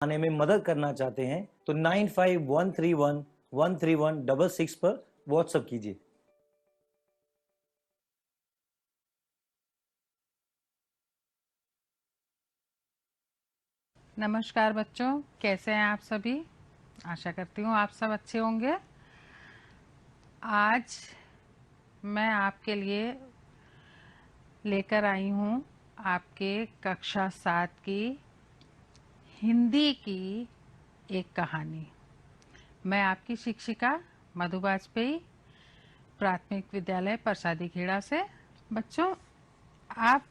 आने में मदद करना चाहते हैं तो 9513113166 पर व्हाट्सएप कीजिए। नमस्कार बच्चों, कैसे हैं आप सभी। आशा करती हूँ आप सब अच्छे होंगे। आज मैं आपके लिए लेकर आई हूँ आपके कक्षा 7 की हिंदी की एक कहानी। मैं आपकी शिक्षिका मधु वाजपेयी, प्राथमिक विद्यालय परसादी खेड़ा से। बच्चों, आप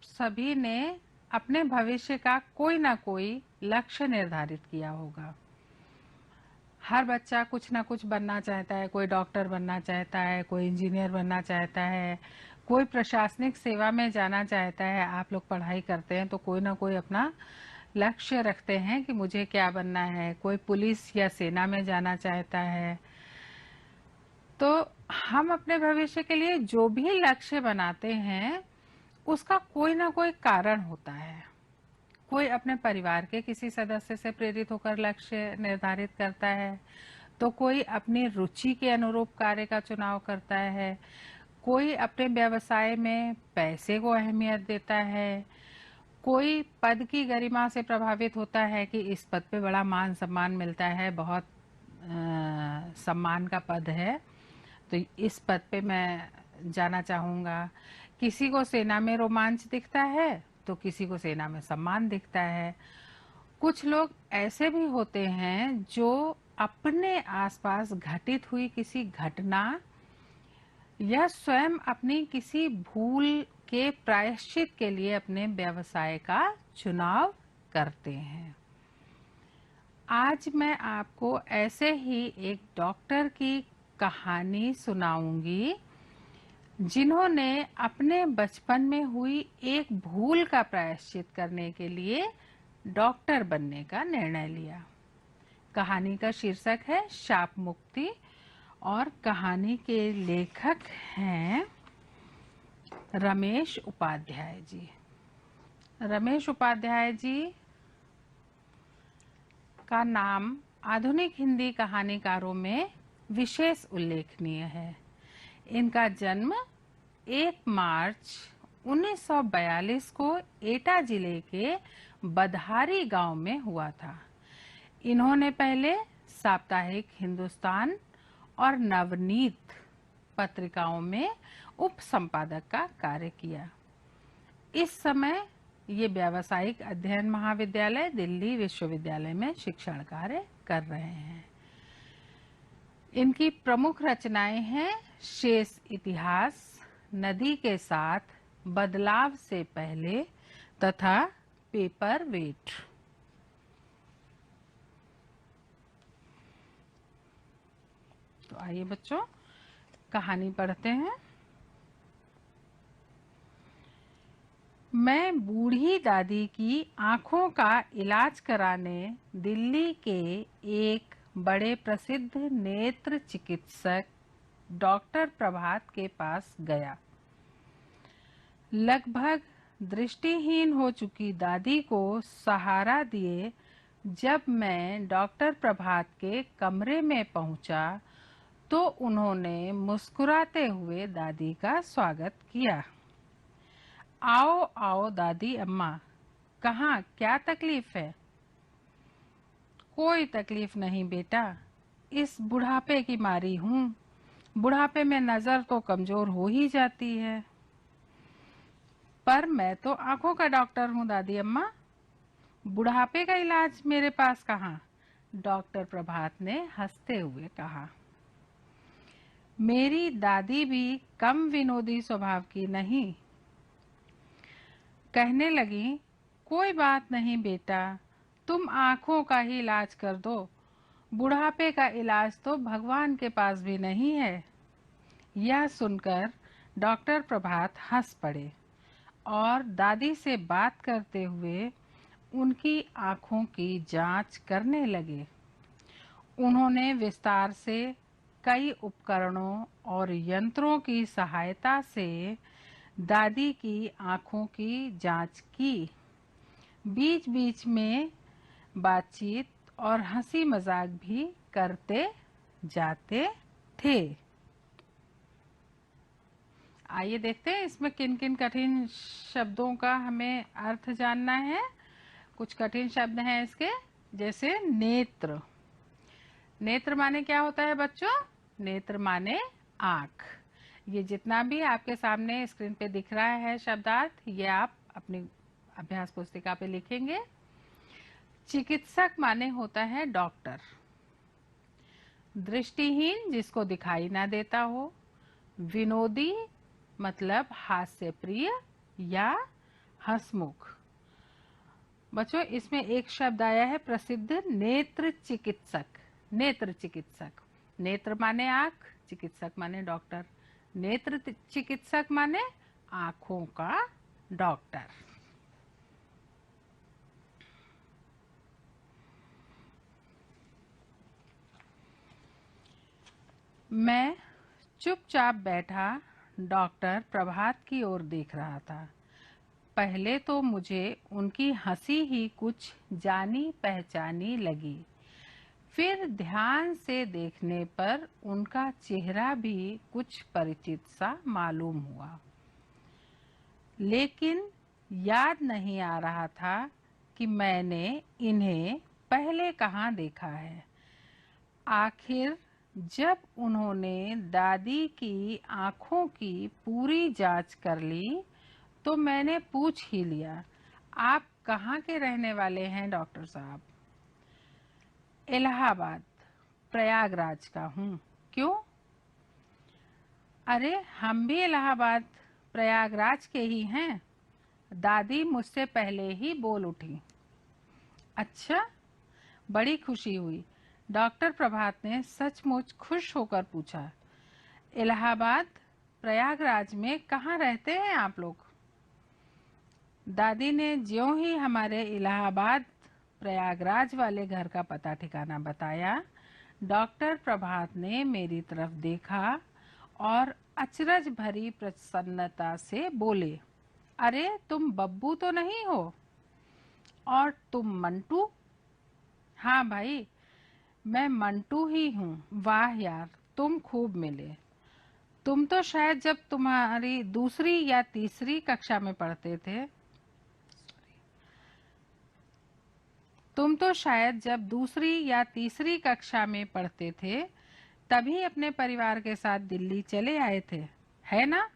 सभी ने अपने भविष्य का कोई ना कोई लक्ष्य निर्धारित किया होगा। हर बच्चा कुछ ना कुछ बनना चाहता है। कोई डॉक्टर बनना चाहता है, कोई इंजीनियर बनना चाहता है, कोई प्रशासनिक सेवा में जाना चाहता है। आप लोग पढ़ाई करते हैं तो कोई ना कोई अपना लक्ष्य रखते हैं कि मुझे क्या बनना है। कोई पुलिस या सेना में जाना चाहता है। तो हम अपने भविष्य के लिए जो भी लक्ष्य बनाते हैं उसका कोई ना कोई कारण होता है। कोई अपने परिवार के किसी सदस्य से प्रेरित होकर लक्ष्य निर्धारित करता है, तो कोई अपनी रुचि के अनुरूप कार्य का चुनाव करता है, कोई अपने व्यवसाय में पैसे को अहमियत देता है, कोई पद की गरिमा से प्रभावित होता है कि इस पद पे बड़ा मान सम्मान मिलता है, बहुत सम्मान का पद है तो इस पद पे मैं जाना चाहूँगा। किसी को सेना में रोमांच दिखता है तो किसी को सेना में सम्मान दिखता है। कुछ लोग ऐसे भी होते हैं जो अपने आसपास घटित हुई किसी घटना या स्वयं अपनी किसी भूल के प्रायश्चित के लिए अपने व्यवसाय का चुनाव करते हैं। आज मैं आपको ऐसे ही एक डॉक्टर की कहानी सुनाऊंगी जिन्होंने अपने बचपन में हुई एक भूल का प्रायश्चित करने के लिए डॉक्टर बनने का निर्णय लिया। कहानी का शीर्षक है शाप मुक्ति और कहानी के लेखक हैं रमेश उपाध्याय जी। रमेश उपाध्याय जी का नाम आधुनिक हिंदी कहानीकारों में विशेष उल्लेखनीय है। इनका जन्म 1 मार्च 1942 को एटा जिले के बधारी गांव में हुआ था। इन्होंने पहले साप्ताहिक हिंदुस्तान और नवनीत पत्रिकाओं में उप संपादक का कार्य किया। इस समय ये व्यावसायिक अध्ययन महाविद्यालय दिल्ली विश्वविद्यालय में शिक्षण कार्य कर रहे हैं। इनकी प्रमुख रचनाएं हैं शेष इतिहास, नदी के साथ, बदलाव से पहले तथा पेपर वेट। तो आइए बच्चों, कहानी पढ़ते हैं। मैं बूढ़ी दादी की आंखों का इलाज कराने दिल्ली के एक बड़े प्रसिद्ध नेत्र चिकित्सक डॉक्टर प्रभात के पास गया। लगभग दृष्टिहीन हो चुकी दादी को सहारा दिए जब मैं डॉक्टर प्रभात के कमरे में पहुंचा तो उन्होंने मुस्कुराते हुए दादी का स्वागत किया। आओ आओ दादी अम्मा, कहाँ क्या तकलीफ है? कोई तकलीफ नहीं बेटा, इस बुढ़ापे की मारी हूँ। बुढ़ापे में नजर तो कमजोर हो ही जाती है। पर मैं तो आंखों का डॉक्टर हूँ दादी अम्मा, बुढ़ापे का इलाज मेरे पास कहाँ? डॉक्टर प्रभात ने हंसते हुए कहा। मेरी दादी भी कम विनोदी स्वभाव की नहीं। कहने लगी, कोई बात नहीं बेटा, तुम आंखों का ही इलाज कर दो। बुढ़ापे का इलाज तो भगवान के पास भी नहीं है। यह सुनकर डॉक्टर प्रभात हंस पड़े और दादी से बात करते हुए उनकी आंखों की जांच करने लगे। उन्होंने विस्तार से कई उपकरणों और यंत्रों की सहायता से दादी की आंखों की जांच की। बीच बीच में बातचीत और हंसी मजाक भी करते जाते थे। आइए देखते हैं इसमें किन किन कठिन शब्दों का हमें अर्थ जानना है। कुछ कठिन शब्द हैं इसके, जैसे नेत्र। नेत्र माने क्या होता है बच्चों? नेत्र माने आँख। ये जितना भी आपके सामने स्क्रीन पे दिख रहा है शब्दार्थ, ये आप अपनी अभ्यास पुस्तिका पे लिखेंगे। चिकित्सक माने होता है डॉक्टर। दृष्टिहीन जिसको दिखाई ना देता हो। विनोदी मतलब हास्य प्रिय या हंसमुख। बच्चों इसमें एक शब्द आया है प्रसिद्ध, नेत्र चिकित्सक। नेत्र चिकित्सक, नेत्र माने आँख, चिकित्सक माने डॉक्टर। नेत्र चिकित्सक माने आँखों का डॉक्टर। मैं चुपचाप बैठा डॉक्टर प्रभात की ओर देख रहा था। पहले तो मुझे उनकी हंसी ही कुछ जानी पहचानी लगी, फिर ध्यान से देखने पर उनका चेहरा भी कुछ परिचित सा मालूम हुआ, लेकिन याद नहीं आ रहा था कि मैंने इन्हें पहले कहाँ देखा है। आखिर जब उन्होंने दादी की आंखों की पूरी जांच कर ली तो मैंने पूछ ही लिया, आप कहाँ के रहने वाले हैं डॉक्टर साहब? इलाहाबाद, प्रयागराज का हूँ। क्यों? अरे हम भी इलाहाबाद प्रयागराज के ही हैं, दादी मुझसे पहले ही बोल उठी। अच्छा, बड़ी खुशी हुई। डॉक्टर प्रभात ने सचमुच खुश होकर पूछा, इलाहाबाद प्रयागराज में कहाँ रहते हैं आप लोग? दादी ने ज्यों ही हमारे इलाहाबाद प्रयागराज वाले घर का पता ठिकाना बताया, डॉक्टर प्रभात ने मेरी तरफ देखा और अचरज भरी प्रसन्नता से बोले, अरे तुम बब्बू तो नहीं हो? और तुम मंटू? हाँ भाई, मैं मंटू ही हूँ। वाह यार, तुम खूब मिले। तुम तो शायद जब तुम्हारी दूसरी या तीसरी कक्षा में पढ़ते थे तुम तो शायद जब दूसरी या तीसरी कक्षा में पढ़ते थे तभी अपने परिवार के साथ दिल्ली चले आए थे, है ना?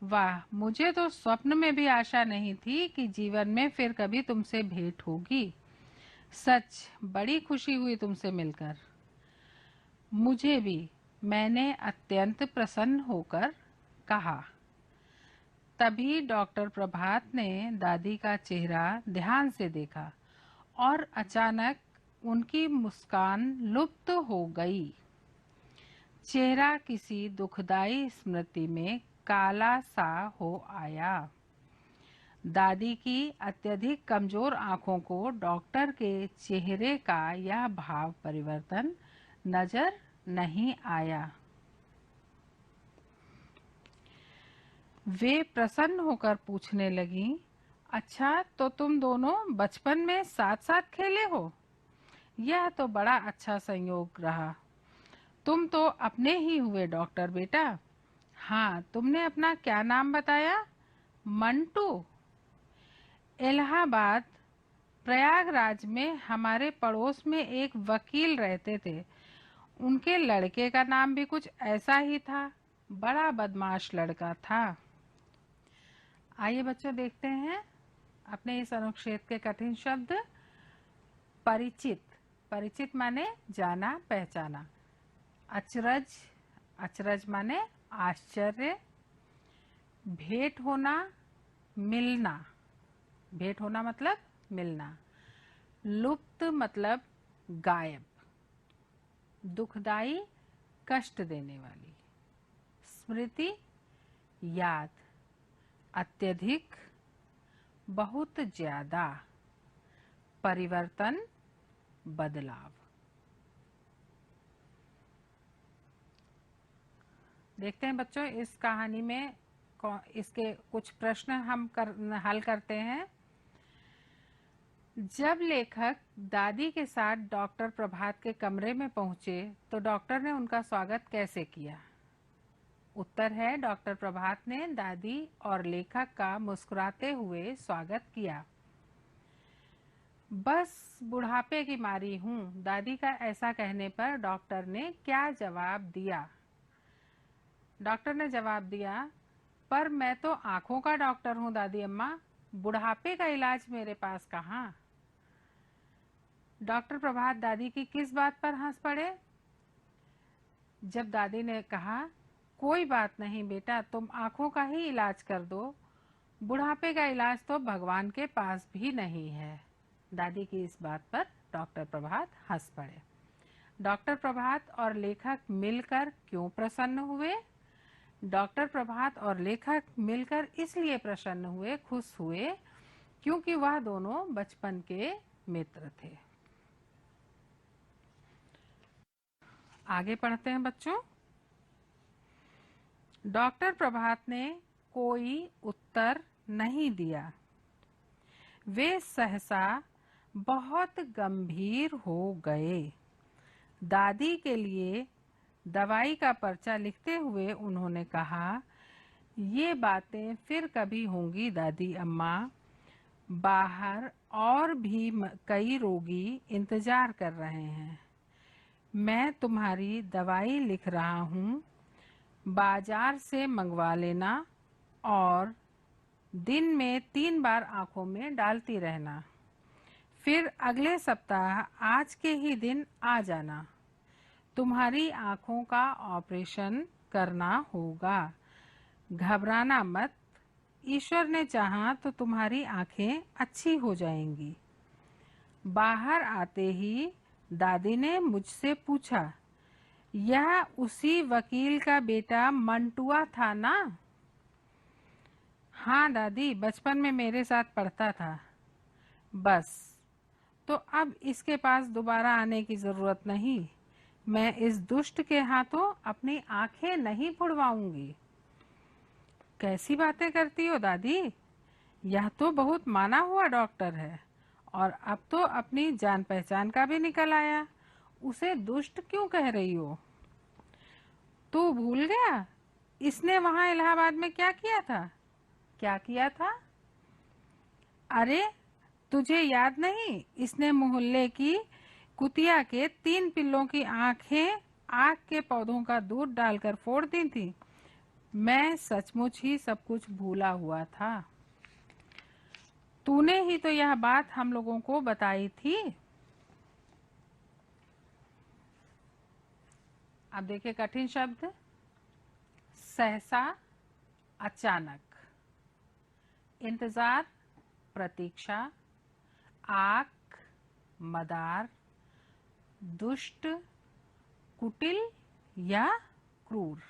वाह, मुझे तो स्वप्न में भी आशा नहीं थी कि जीवन में फिर कभी तुमसे भेंट होगी। सच बड़ी खुशी हुई तुमसे मिलकर। मुझे भी, मैंने अत्यंत प्रसन्न होकर कहा। तभी डॉक्टर प्रभात ने दादी का चेहरा ध्यान से देखा और अचानक उनकी मुस्कान लुप्त हो गई। चेहरा किसी दुखदाई स्मृति में काला सा हो आया। दादी की अत्यधिक कमजोर आंखों को डॉक्टर के चेहरे का यह भाव परिवर्तन नजर नहीं आया। वे प्रसन्न होकर पूछने लगी, अच्छा तो तुम दोनों बचपन में साथ साथ खेले हो? यह तो बड़ा अच्छा संयोग रहा। तुम तो अपने ही हुए डॉक्टर बेटा। हाँ, तुमने अपना क्या नाम बताया? मंटू। इलाहाबाद प्रयागराज में हमारे पड़ोस में एक वकील रहते थे, उनके लड़के का नाम भी कुछ ऐसा ही था। बड़ा बदमाश लड़का था। आइए बच्चों देखते हैं अपने इस अनुच्छेद के कठिन शब्द। परिचित, परिचित माने जाना पहचाना। अचरज, अचरज माने आश्चर्य। भेंट होना, मिलना, भेंट होना मतलब मिलना। लुप्त मतलब गायब। दुखदाई, कष्ट देने वाली। स्मृति, याद। अत्यधिक, बहुत ज्यादा। परिवर्तन, बदलाव। देखते हैं बच्चों इस कहानी में इसके कुछ प्रश्न हम हल करते हैं। जब लेखक दादी के साथ डॉक्टर प्रभात के कमरे में पहुंचे तो डॉक्टर ने उनका स्वागत कैसे किया? उत्तर है, डॉक्टर प्रभात ने दादी और लेखक का मुस्कुराते हुए स्वागत किया। बस बुढ़ापे की मारी हूँ, दादी का ऐसा कहने पर डॉक्टर ने क्या जवाब दिया? डॉक्टर ने जवाब दिया, पर मैं तो आंखों का डॉक्टर हूँ दादी अम्मा, बुढ़ापे का इलाज मेरे पास कहाँ? डॉक्टर प्रभात दादी की किस बात पर हंस पड़े? जब दादी ने कहा, कोई बात नहीं बेटा, तुम आंखों का ही इलाज कर दो, बुढ़ापे का इलाज तो भगवान के पास भी नहीं है। दादी की इस बात पर डॉक्टर प्रभात हंस पड़े। डॉक्टर प्रभात और लेखक मिलकर क्यों प्रसन्न हुए? डॉक्टर प्रभात और लेखक मिलकर इसलिए प्रसन्न हुए, खुश हुए, क्योंकि वह दोनों बचपन के मित्र थे। आगे पढ़ते हैं बच्चों। डॉक्टर प्रभात ने कोई उत्तर नहीं दिया। वे सहसा बहुत गंभीर हो गए। दादी के लिए दवाई का पर्चा लिखते हुए उन्होंने कहा, ये बातें फिर कभी होंगी दादी अम्मा, बाहर और भी कई रोगी इंतजार कर रहे हैं। मैं तुम्हारी दवाई लिख रहा हूँ, बाजार से मंगवा लेना और दिन में 3 बार आंखों में डालती रहना। फिर अगले सप्ताह आज के ही दिन आ जाना। तुम्हारी आंखों का ऑपरेशन करना होगा। घबराना मत, ईश्वर ने चाहा तो तुम्हारी आंखें अच्छी हो जाएंगी। बाहर आते ही दादी ने मुझसे पूछा, यह उसी वकील का बेटा मंटुआ था ना? हाँ दादी, बचपन में मेरे साथ पढ़ता था। बस, तो अब इसके पास दोबारा आने की जरूरत नहीं। मैं इस दुष्ट के हाथों अपनी आंखें नहीं फुड़वाऊंगी। कैसी बातें करती हो दादी? यह तो बहुत माना हुआ डॉक्टर है और अब तो अपनी जान पहचान का भी निकल आया। उसे दुष्ट क्यों कह रही हो? तू भूल गया इसने वहां इलाहाबाद में क्या किया था? क्या किया था? अरे, तुझे याद नहीं? इसने मोहल्ले की कुतिया के 3 पिल्लों की आंखें आग के पौधों का दूध डालकर फोड़ दी थी। मैं सचमुच ही सब कुछ भूला हुआ था। तूने ही तो यह बात हम लोगों को बताई थी। अब देखिए कठिन शब्द। सहसा, अचानक, इंतजार, प्रतीक्षा, आंख, मदार, दुष्ट, कुटिल या क्रूर।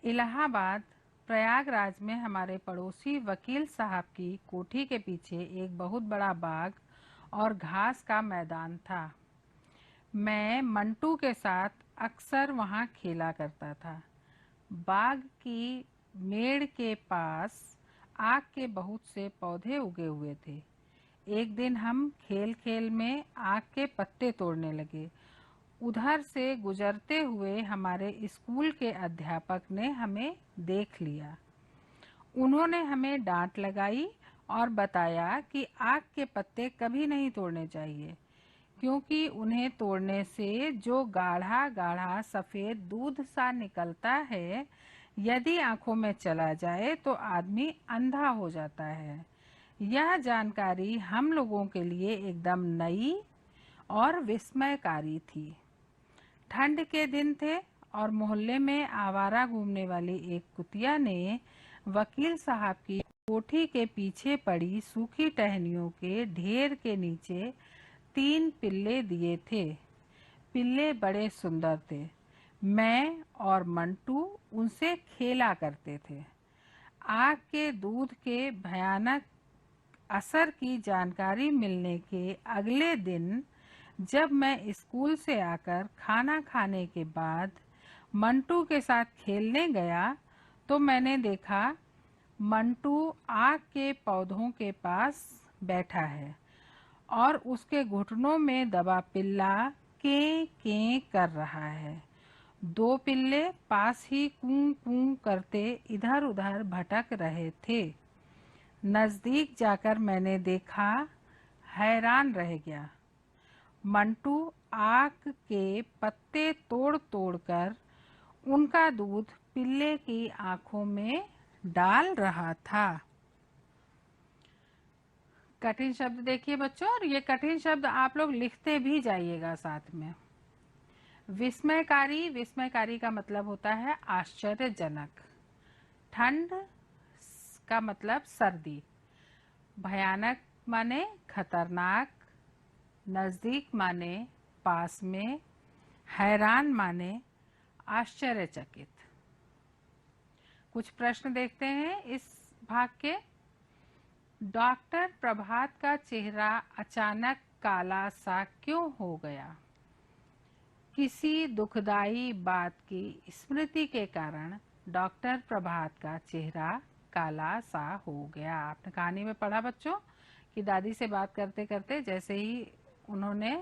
इलाहाबाद प्रयागराज में हमारे पड़ोसी वकील साहब की कोठी के पीछे एक बहुत बड़ा बाग और घास का मैदान था। मैं मंटू के साथ अक्सर वहां खेला करता था। बाग की मेड़ के पास आक के बहुत से पौधे उगे हुए थे। एक दिन हम खेल खेल में आक के पत्ते तोड़ने लगे। उधर से गुजरते हुए हमारे स्कूल के अध्यापक ने हमें देख लिया। उन्होंने हमें डांट लगाई और बताया कि आक के पत्ते कभी नहीं तोड़ने चाहिए, क्योंकि उन्हें तोड़ने से जो गाढ़ा गाढ़ा सफेद दूध सा निकलता है, यदि आंखों में चला जाए तो आदमी अंधा हो जाता है। यह जानकारी हम लोगों के लिए एकदम नई और विस्मयकारी थी। ठंड के दिन थे और मोहल्ले में आवारा घूमने वाली एक कुतिया ने वकील साहब की कोठी के पीछे पड़ी सूखी टहनियों के ढेर के नीचे 3 पिल्ले दिए थे। पिल्ले बड़े सुंदर थे। मैं और मंटू उनसे खेला करते थे। आग के दूध के भयानक असर की जानकारी मिलने के अगले दिन जब मैं स्कूल से आकर खाना खाने के बाद मंटू के साथ खेलने गया तो मैंने देखा मंटू आग के पौधों के पास बैठा है और उसके घुटनों में दबा पिल्ला कें कें कर रहा है। दो पिल्ले पास ही कूं कूं करते इधर उधर भटक रहे थे। नजदीक जाकर मैंने देखा, हैरान रह गया। मंटू आक के पत्ते तोड़ तोड़ कर उनका दूध पिल्ले की आंखों में डाल रहा था। कठिन शब्द देखिए बच्चों, और ये कठिन शब्द आप लोग लिखते भी जाइएगा साथ में। विस्मयकारी, विस्मयकारी का मतलब होता है आश्चर्यजनक। ठंड का मतलब सर्दी। भयानक माने खतरनाक। नजदीक माने पास में। हैरान माने आश्चर्यचकित। कुछ प्रश्न देखते हैं इस भाग के। डॉक्टर प्रभात का चेहरा अचानक काला सा क्यों हो गया? किसी दुखदाई बात की स्मृति के कारण डॉक्टर प्रभात का चेहरा काला सा हो गया। आपने कहानी में पढ़ा बच्चों कि दादी से बात करते करते जैसे ही उन्होंने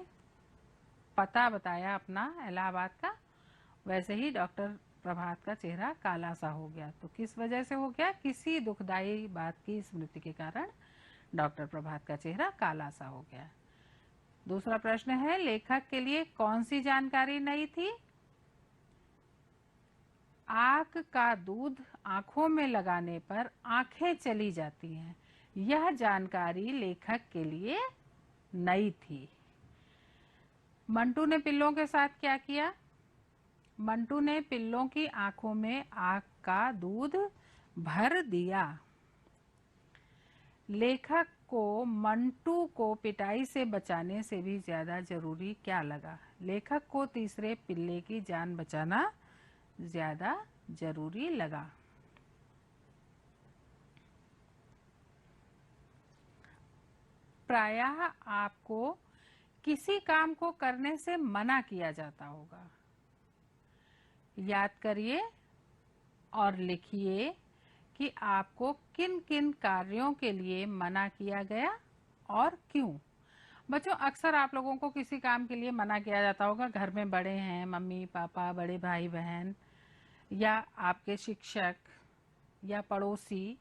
पता बताया अपना इलाहाबाद का, वैसे ही डॉक्टर प्रभात का चेहरा काला सा हो गया। तो किस वजह से हो गया? किसी दुखदाई बात की स्मृति के कारण डॉक्टर प्रभात का चेहरा काला सा हो गया। दूसरा प्रश्न है, लेखक के लिए कौन सी जानकारी नई थी? आक का दूध आंखों में लगाने पर आंखें चली जाती हैं। यह जानकारी लेखक के लिए नई थी। मंटू ने पिल्लों के साथ क्या किया? मंटू ने पिल्लों की आंखों में आक का दूध भर दिया। लेखक को मंटू को पिटाई से बचाने से भी ज्यादा जरूरी क्या लगा? लेखक को तीसरे पिल्ले की जान बचाना ज्यादा जरूरी लगा। प्रायः आपको किसी काम को करने से मना किया जाता होगा। याद करिए और लिखिए कि आपको किन किन कार्यों के लिए मना किया गया और क्यों। बच्चों, अक्सर आप लोगों को किसी काम के लिए मना किया जाता होगा। घर में बड़े हैं, मम्मी पापा, बड़े भाई बहन, या आपके शिक्षक या पड़ोसी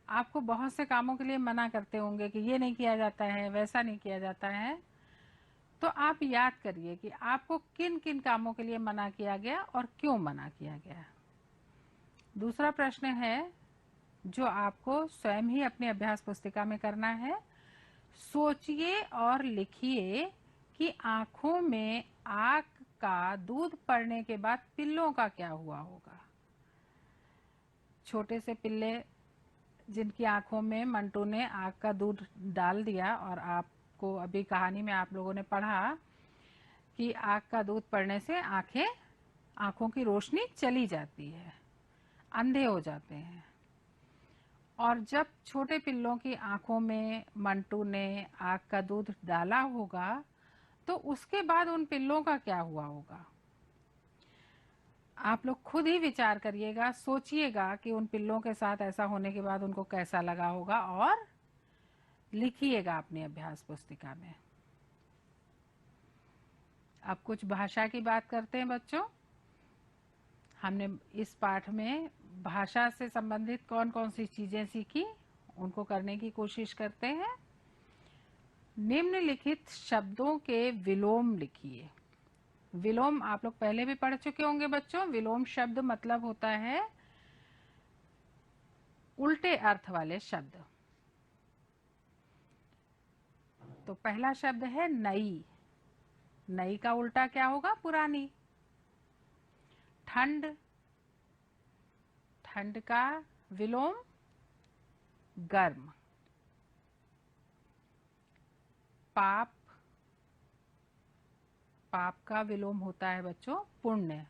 आपको बहुत से कामों के लिए मना करते होंगे कि ये नहीं किया जाता है, वैसा नहीं किया जाता है। तो आप याद करिए कि आपको किन किन कामों के लिए मना किया गया और क्यों मना किया गया। दूसरा प्रश्न है जो आपको स्वयं ही अपनी अभ्यास पुस्तिका में करना है। सोचिए और लिखिए कि आंखों में आक का दूध पड़ने के बाद पिल्लों का क्या हुआ होगा। छोटे से पिल्ले जिनकी आंखों में मंटू ने आग का दूध डाल दिया, और आपको अभी कहानी में आप लोगों ने पढ़ा कि आग का दूध पड़ने से आंखों की रोशनी चली जाती है, अंधे हो जाते हैं। और जब छोटे पिल्लों की आंखों में मंटू ने आग का दूध डाला होगा तो उसके बाद उन पिल्लों का क्या हुआ होगा। आप लोग खुद ही विचार करिएगा, सोचिएगा कि उन पिल्लों के साथ ऐसा होने के बाद उनको कैसा लगा होगा, और लिखिएगा अपनी अभ्यास पुस्तिका में। अब कुछ भाषा की बात करते हैं बच्चों। हमने इस पाठ में भाषा से संबंधित कौन कौन सी चीजें सीखी, उनको करने की कोशिश करते हैं। निम्नलिखित शब्दों के विलोम लिखिए। विलोम आप लोग पहले भी पढ़ चुके होंगे बच्चों। विलोम शब्द मतलब होता है उल्टे अर्थ वाले शब्द। तो पहला शब्द है नई। नई का उल्टा क्या होगा? पुरानी। ठंड, ठंड का विलोम गर्म। पाप, पाप का विलोम होता है बच्चों पुण्य।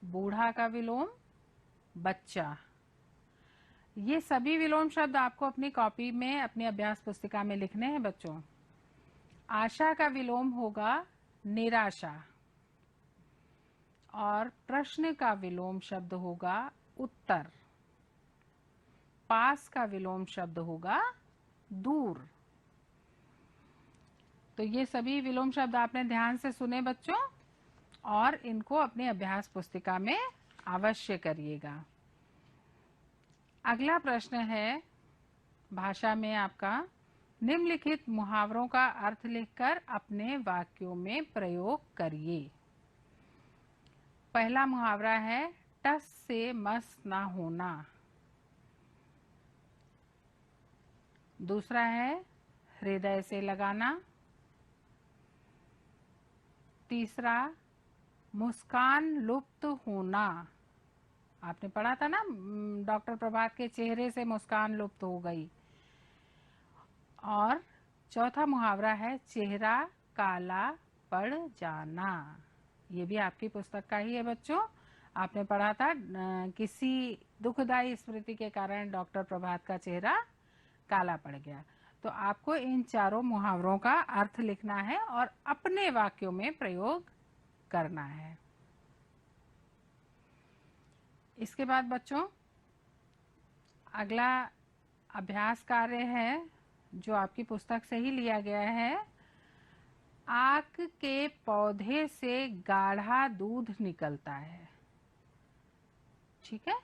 बूढ़ा का विलोम बच्चा। ये सभी विलोम शब्द आपको अपनी कॉपी में, अपनी अभ्यास पुस्तिका में लिखने हैं बच्चों। आशा का विलोम होगा निराशा, और प्रश्न का विलोम शब्द होगा उत्तर। पास का विलोम शब्द होगा दूर। तो ये सभी विलोम शब्द आपने ध्यान से सुने बच्चों, और इनको अपनी अभ्यास पुस्तिका में अवश्य करिएगा। अगला प्रश्न है भाषा में आपका, निम्नलिखित मुहावरों का अर्थ लिखकर अपने वाक्यों में प्रयोग करिए। पहला मुहावरा है टस से मस ना होना। दूसरा है हृदय से लगाना। तीसरा मुस्कान लुप्त होना। आपने पढ़ा था ना, डॉक्टर प्रभात के चेहरे से मुस्कान लुप्त हो गई। और चौथा मुहावरा है चेहरा काला पड़ जाना। ये भी आपकी पुस्तक का ही है बच्चों। आपने पढ़ा था किसी दुखदाई स्मृति के कारण डॉक्टर प्रभात का चेहरा काला पड़ गया। तो आपको इन चारों मुहावरों का अर्थ लिखना है और अपने वाक्यों में प्रयोग करना है। इसके बाद बच्चों अगला अभ्यास कार्य है जो आपकी पुस्तक से ही लिया गया है। आक के पौधे से गाढ़ा दूध निकलता है। ठीक है।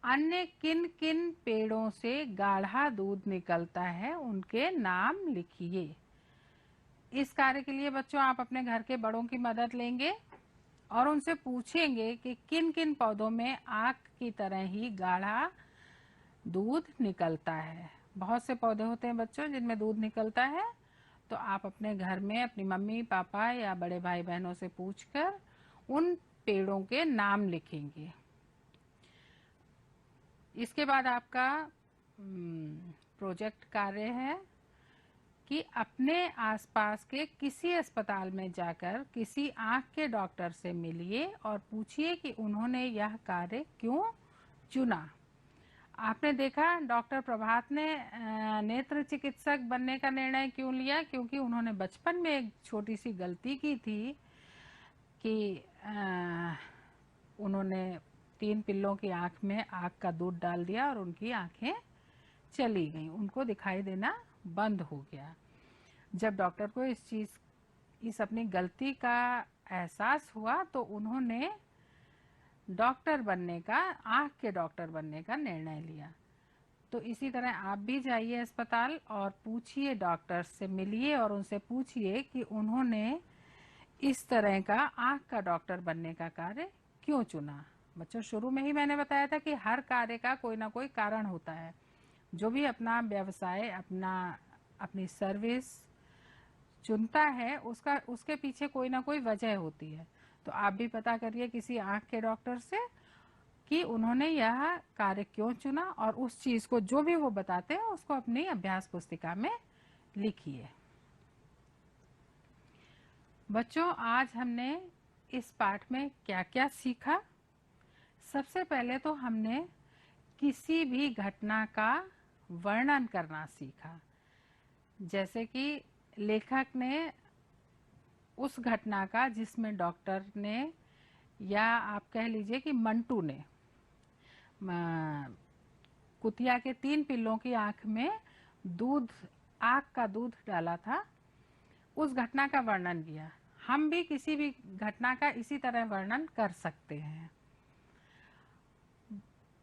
अन्य किन किन पेड़ों से गाढ़ा दूध निकलता है, उनके नाम लिखिए। इस कार्य के लिए बच्चों आप अपने घर के बड़ों की मदद लेंगे और उनसे पूछेंगे कि किन किन पौधों में आक की तरह ही गाढ़ा दूध निकलता है। बहुत से पौधे होते हैं बच्चों जिनमें दूध निकलता है। तो आप अपने घर में अपनी मम्मी पापा या बड़े भाई बहनों से पूछकर उन पेड़ों के नाम लिखेंगे। इसके बाद आपका प्रोजेक्ट कार्य है कि अपने आसपास के किसी अस्पताल में जाकर किसी आंख के डॉक्टर से मिलिए और पूछिए कि उन्होंने यह कार्य क्यों चुना। आपने देखा डॉक्टर प्रभात ने नेत्र चिकित्सक बनने का निर्णय क्यों लिया, क्योंकि उन्होंने बचपन में एक छोटी सी गलती की थी कि उन्होंने 3 पिल्लों की आंख में आग का दूध डाल दिया और उनकी आंखें चली गईं, उनको दिखाई देना बंद हो गया। जब डॉक्टर को इस अपनी गलती का एहसास हुआ तो उन्होंने डॉक्टर बनने का, आंख के डॉक्टर बनने का निर्णय लिया। तो इसी तरह आप भी जाइए अस्पताल और पूछिए, डॉक्टर से मिलिए और उनसे पूछिए कि उन्होंने इस तरह का आंख का डॉक्टर बनने का कार्य क्यों चुना। बच्चों शुरू में ही मैंने बताया था कि हर कार्य का कोई ना कोई कारण होता है। जो भी अपना व्यवसाय, अपनी सर्विस चुनता है उसके पीछे कोई ना कोई वजह होती है। तो आप भी पता करिए किसी आंख के डॉक्टर से कि उन्होंने यह कार्य क्यों चुना और उस चीज को जो भी वो बताते हैं उसको अपनी अभ्यास पुस्तिका में लिखिए। बच्चों आज हमने इस पाठ में क्या क्या सीखा। सबसे पहले तो हमने किसी भी घटना का वर्णन करना सीखा। जैसे कि लेखक ने उस घटना का जिसमें डॉक्टर ने, या आप कह लीजिए कि मंटू ने कुतिया के 3 पिल्लों की आंख में आग का दूध डाला था, उस घटना का वर्णन किया। हम भी किसी भी घटना का इसी तरह वर्णन कर सकते हैं।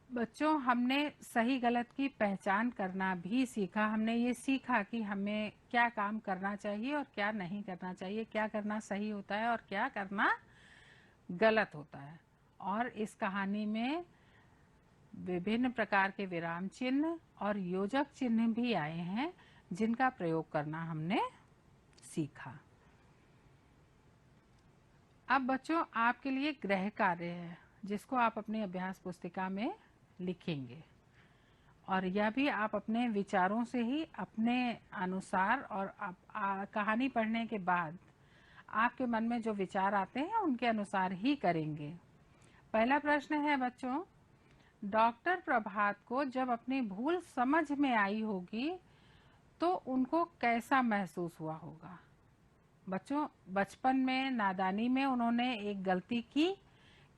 बच्चों हमने सही गलत की पहचान करना भी सीखा। हमने ये सीखा कि हमें क्या काम करना चाहिए और क्या नहीं करना चाहिए, क्या करना सही होता है और क्या करना गलत होता है। और इस कहानी में विभिन्न प्रकार के विराम चिन्ह और योजक चिन्ह भी आए हैं जिनका प्रयोग करना हमने सीखा। अब बच्चों आपके लिए गृह कार्य है जिसको आप अपनी अभ्यास पुस्तिका में लिखेंगे और यह भी आप अपने विचारों से ही, अपने अनुसार और कहानी पढ़ने के बाद आपके मन में जो विचार आते हैं उनके अनुसार ही करेंगे। पहला प्रश्न है बच्चों, डॉक्टर प्रभात को जब अपनी भूल समझ में आई होगी तो उनको कैसा महसूस हुआ होगा। बच्चों बचपन में, नादानी में उन्होंने एक गलती की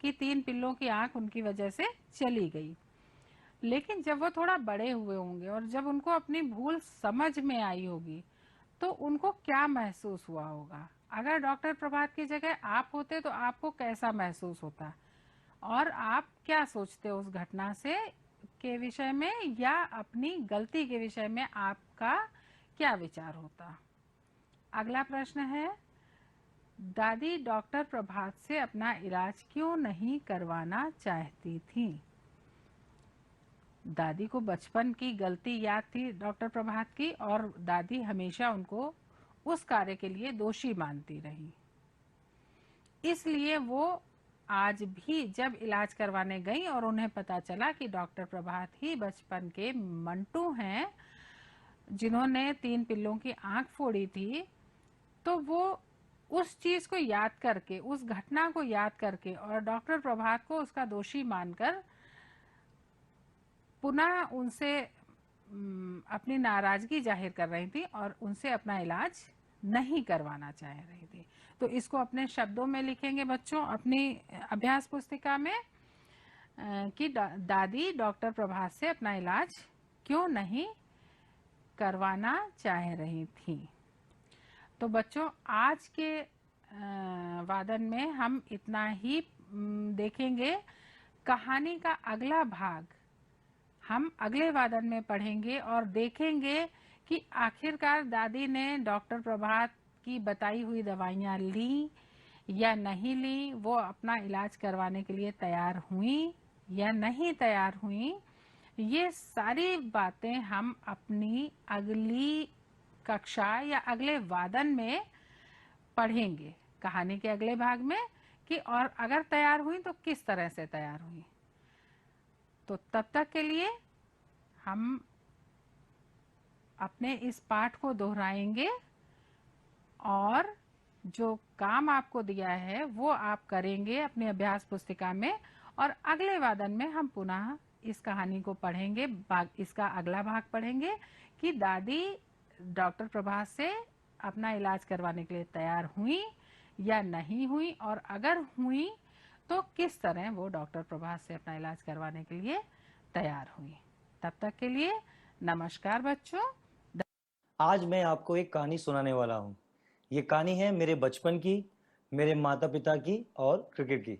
कि 3 पिल्लों की आंख उनकी वजह से चली गई। लेकिन जब वो थोड़ा बड़े हुए होंगे और जब उनको अपनी भूल समझ में आई होगी तो उनको क्या महसूस हुआ होगा? अगर डॉक्टर प्रभात की जगह आप होते तो आपको कैसा महसूस होता और आप क्या सोचते उस घटना से के विषय में, या अपनी गलती के विषय में आपका क्या विचार होता? अगला प्रश्न है, दादी डॉक्टर प्रभात से अपना इलाज क्यों नहीं करवाना चाहती थी? दादी को बचपन की गलती याद थी डॉक्टर प्रभात की, और दादी हमेशा उनको उस कार्य के लिए दोषी मानती रही। इसलिए वो आज भी जब इलाज करवाने गई और उन्हें पता चला कि डॉक्टर प्रभात ही बचपन के मंटू हैं जिन्होंने 3 पिल्लों की आंख फोड़ी थी, तो वो उस चीज को याद करके, उस घटना को याद करके और डॉक्टर प्रभात को उसका दोषी मानकर पुनः उनसे अपनी नाराजगी जाहिर कर रही थी और उनसे अपना इलाज नहीं करवाना चाह रही थी। तो इसको अपने शब्दों में लिखेंगे बच्चों अपनी अभ्यास पुस्तिका में कि दादी डॉक्टर प्रभात से अपना इलाज क्यों नहीं करवाना चाह रही थी। तो बच्चों आज के वादन में हम इतना ही देखेंगे। कहानी का अगला भाग हम अगले वादन में पढ़ेंगे और देखेंगे कि आखिरकार दादी ने डॉक्टर प्रभात की बताई हुई दवाइयाँ ली या नहीं ली, वो अपना इलाज करवाने के लिए तैयार हुई या नहीं तैयार हुई। ये सारी बातें हम अपनी अगली कक्षा या अगले वादन में पढ़ेंगे, कहानी के अगले भाग में, कि और अगर तैयार हुई तो किस तरह से तैयार हुई। तो तब तक के लिए हम अपने इस पाठ को दोहराएंगे और जो काम आपको दिया है वो आप करेंगे अपनी अभ्यास पुस्तिका में, और अगले वादन में हम पुनः इस कहानी को पढ़ेंगे, इसका अगला भाग पढ़ेंगे कि दादी डॉक्टर प्रभात से अपना इलाज करवाने के लिए तैयार हुई या नहीं हुई, और अगर हुई तो किस तरह वो डॉक्टर प्रभात से अपना इलाज करवाने के लिए तैयार हुई। तब तक के लिए नमस्कार बच्चों। आज मैं आपको एक कहानी सुनाने वाला हूँ। ये कहानी है मेरे बचपन की, मेरे माता पिता की और क्रिकेट की।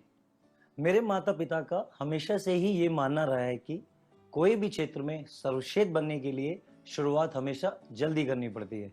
मेरे माता पिता का हमेशा से ही ये मानना रहा है कि कोई भी क्षेत्र में सर्वश्रेष्ठ बनने के लिए शुरुआत हमेशा जल्दी करनी पड़ती है।